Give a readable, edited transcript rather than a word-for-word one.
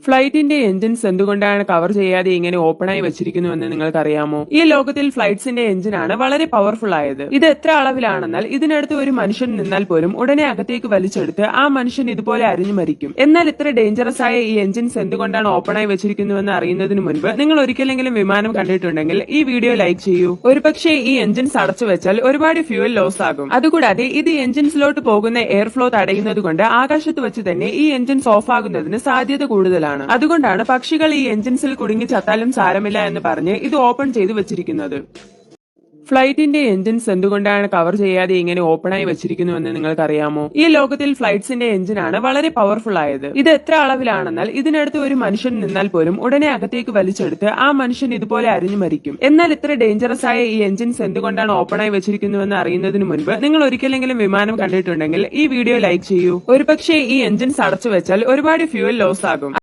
ഫ്ലൈറ്റിന്റെ engines എന്തുകൊണ്ടാണ് cover ചെയ്യാതെ ഇങ്ങനെ ഓപ്പണായി വെച്ചിരിക്കുന്നുവെന്ന് നിങ്ങൾക്കറിയാമോ? ഈ ലോകത്തിൽ ഫ്ലൈറ്റ്സിന്റെ എഞ്ചിനാണ് വളരെ പവർഫുൾ ആയത്. ഇത് എത്ര അളവിലാണെന്നാൽ ഇതിനടുത്ത് ഒരു മനുഷ്യൻ നിന്നാൽ പോലും ഉടനെ അകത്തേക്ക് വലിച്ചെടുത്ത് ആ മനുഷ്യൻ ഇതുപോലെ അരിഞ്ഞു മരിക്കും. എന്നാൽ ഇത്ര ഡേഞ്ചറസ് ആയ ഈ എഞ്ചിൻസ് എന്തുകൊണ്ടാണ് ഓപ്പണായി വെച്ചിരിക്കുന്നുവെന്ന് അറിയുന്നതിന് മുൻപ് നിങ്ങൾ ഒരിക്കലെങ്കിലും വിമാനം കണ്ടിട്ടുണ്ടെങ്കിൽ ഈ വീഡിയോ ലൈക്ക് ചെയ്യൂ. ഒരുപക്ഷെ ഈ എഞ്ചിൻസ് അടച്ചു വെച്ചാൽ ഒരുപാട് ഫ്യൂവൽ ലോസ് ആകും. അതുകൂടാതെ ഇത് എഞ്ചിൻസിലോട്ട് പോകുന്ന എയർ ഫ്ലോ തടയുന്നത് കൊണ്ട് ആകാശത്ത് വെച്ച് തന്നെ ഈ എഞ്ചിൻസ് ഓഫ് ആകുന്നതിന് സാധ്യത കൂടുതലാണ്. അതുകൊണ്ടാണ് പക്ഷികൾ ഈ എഞ്ചിൻസിൽ കുടുങ്ങി ചത്താലും സാരമില്ല എന്ന് പറഞ്ഞ് ഇത് ഓപ്പൺ ചെയ്തു വെച്ചിരിക്കുന്നത്. ഫ്ലൈറ്റിന്റെ എഞ്ചിൻസ് എന്തുകൊണ്ടാണ് കവർ ചെയ്യാതെ ഇങ്ങനെ ഓപ്പണായി വെച്ചിരിക്കുന്നുവെന്ന് നിങ്ങൾക്കറിയാമോ? ഈ ലോകത്തിൽ ഫ്ലൈറ്റ്സിന്റെ എഞ്ചിനാണ് വളരെ പവർഫുൾ ആയത്. ഇത് എത്ര അളവിലാണെന്നാൽ ഇതിനടുത്ത് ഒരു മനുഷ്യൻ നിന്നാൽ പോലും ഉടനെ അകത്തേക്ക് വലിച്ചെടുത്ത് ആ മനുഷ്യൻ ഇതുപോലെ അരിഞ്ഞു മരിക്കും. എന്നാൽ ഇത്ര ഡേഞ്ചറസ് ആയ ഈ എഞ്ചിൻസ് എന്തുകൊണ്ടാണ് ഓപ്പണായി വെച്ചിരിക്കുന്നുവെന്ന് അറിയുന്നതിന് മുൻപ് നിങ്ങൾ ഒരിക്കലെങ്കിലും വിമാനം കണ്ടിട്ടുണ്ടെങ്കിൽ ഈ വീഡിയോ ലൈക്ക് ചെയ്യൂ. ഒരുപക്ഷെ ഈ എഞ്ചിൻസ് അടച്ചു വെച്ചാൽ ഒരുപാട് ഫ്യൂവൽ ലോസ് ആകും.